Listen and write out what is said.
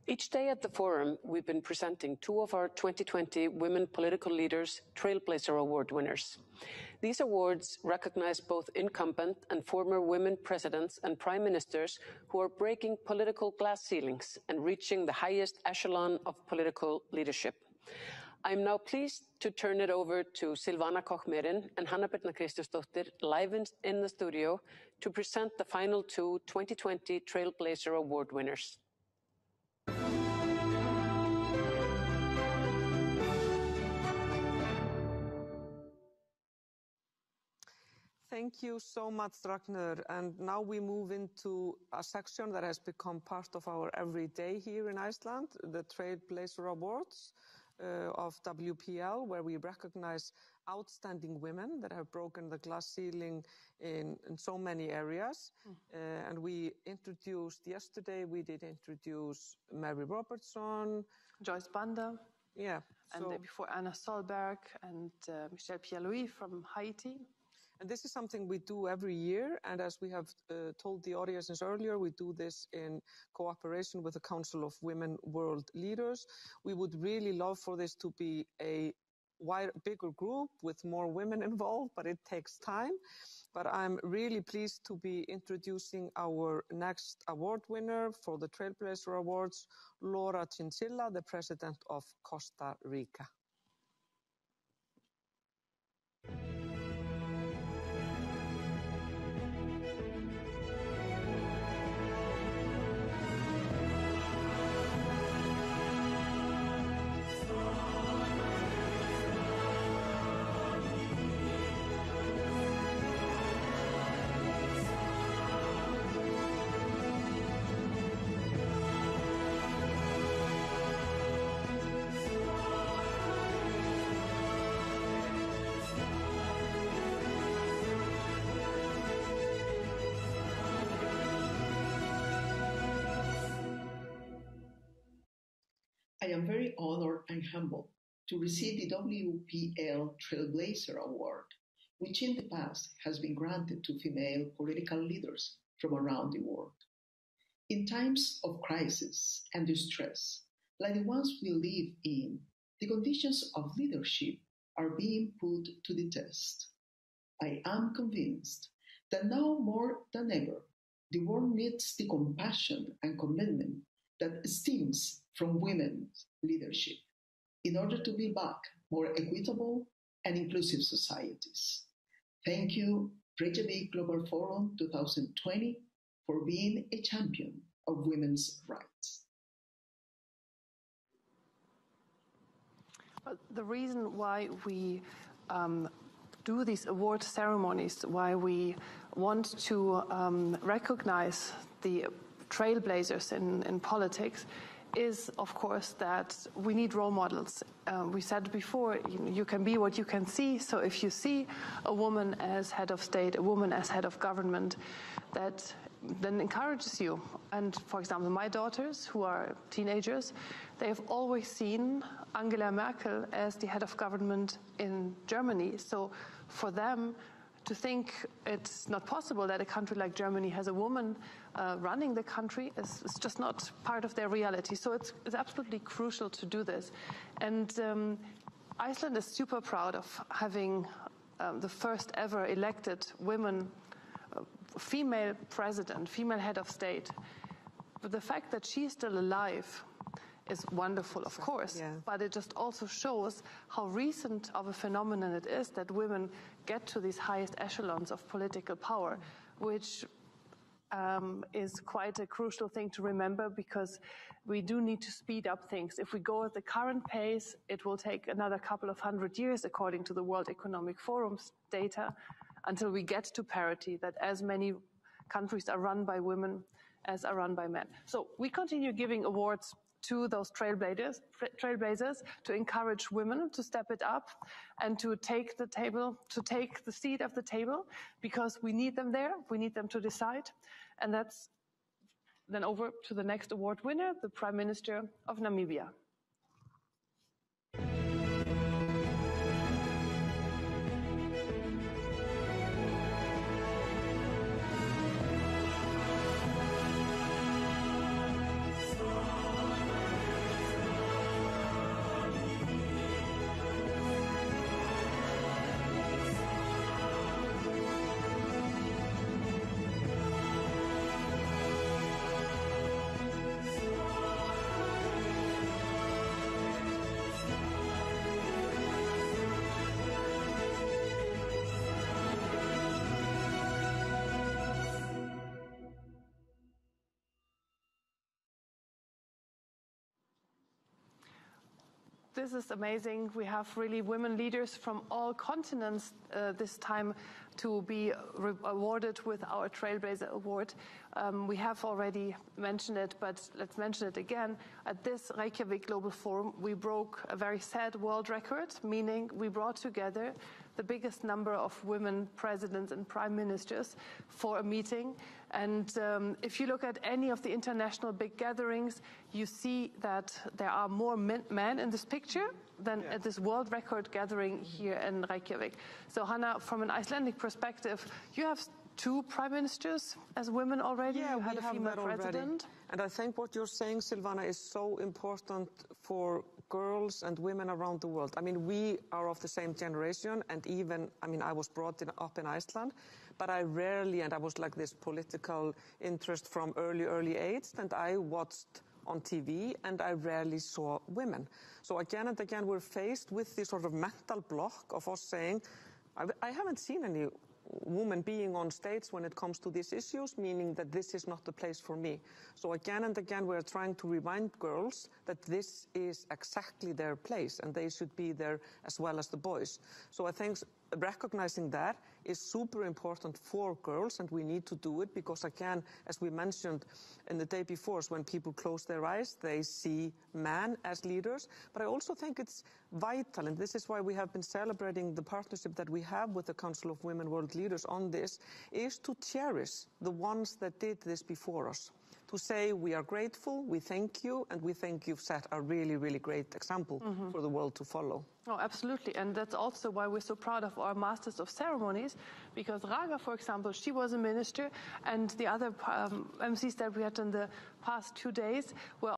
Each day at the Forum, we've been presenting two of our 2020 Women Political Leaders Trailblazer Award winners. These awards recognize both incumbent and former women presidents and prime ministers who are breaking political glass ceilings and reaching the highest echelon of political leadership. I'm now pleased to turn it over to Silvana Koch-Merin and Hanna Birna Kristjánsdóttir live in the studio to present the final two 2020 Trailblazer Award winners. Thank you so much, Ragnar. And now we move into a section that has become part of our everyday here in Iceland, the Trailblazer Awards of WPL, where we recognize outstanding women that have broken the glass ceiling in so many areas. And we did introduce Mary Robertson, Joyce Banda, yeah, and before Anna Solberg and Michel Pialoui from Haiti. And this is something we do every year. And as we have told the audiences earlier, we do this in cooperation with the Council of Women World Leaders. We would really love for this to be a bigger group with more women involved, but it takes time. But I'm really pleased to be introducing our next award winner for the Trailblazer Awards, Laura Chinchilla, the president of Costa Rica. I am very honored and humbled to receive the WPL Trailblazer Award, which in the past has been granted to female political leaders from around the world. In times of crisis and distress, like the ones we live in, the conditions of leadership are being put to the test. I am convinced that now more than ever, the world needs the compassion and commitment that stems from women's leadership in order to build back more equitable and inclusive societies. Thank you, Reykjavík Global Forum 2020, for being a champion of women's rights. The reason why we do these award ceremonies, why we want to recognize the trailblazers in politics, is, of course, that we need role models. We said before, you can be what you can see. So if you see a woman as head of state, a woman as head of government, that then encourages you. And for example, my daughters, who are teenagers, they have always seen Angela Merkel as the head of government in Germany. So for them to think it's not possible that a country like Germany has a woman running the country is just not part of their reality. So it's absolutely crucial to do this. And Iceland is super proud of having the first ever elected women, female president, female head of state. But the fact that she's still alive is wonderful, of course, yeah. But it just also shows how recent of a phenomenon it is that women get to these highest echelons of political power, which is quite a crucial thing to remember, because we do need to speed up things. If we go at the current pace, it will take another couple of 100 years, according to the World Economic Forum's data, until we get to parity, that as many countries are run by women as are run by men. So we continue giving awards to those trailblazers to encourage women to step it up and to take the seat of the table, because we need them there, we need them to decide. And that's then over to the next award winner, the Prime Minister of Namibia. this is amazing. We have really women leaders from all continents this time to be awarded with our Trailblazer Award. We have already mentioned it, but let's mention it again. At this Reykjavík Global Forum, we broke a very sad world record, meaning we brought together the biggest number of women presidents and prime ministers for a meeting. And if you look at any of the international big gatherings, you see that there are more men in this picture than at this world record gathering here in Reykjavik. So Hanna, from an Icelandic perspective, you have 2 prime ministers as women already. Yeah, you had a female president. And I think what you're saying, Silvana, is so important for girls and women around the world. I mean, we are of the same generation, and even, I mean, I was brought up in Iceland, but I rarely, and I was like this political interest from early age, and I watched on TV, and I rarely saw women. So again and again, we're faced with this sort of mental block of us saying, I haven't seen any woman being on stage when it comes to these issues, meaning that this is not the place for me. So again and again, we're trying to remind girls that this is exactly their place and they should be there as well as the boys. So I think recognizing that is super important for girls, and we need to do it because, again, as we mentioned in the day before, when people close their eyes, they see men as leaders. But I also think it's vital, and this is why we have been celebrating the partnership that we have with the Council of Women World Leaders on this, is to cherish the ones that did this before us. To say we are grateful, we thank you, and we think you've set a really, really great example for the world to follow. Oh, absolutely. And that's also why we're so proud of our Masters of Ceremonies, because Raga, for example, she was a minister, and the other MCs that we had in the past 2 days were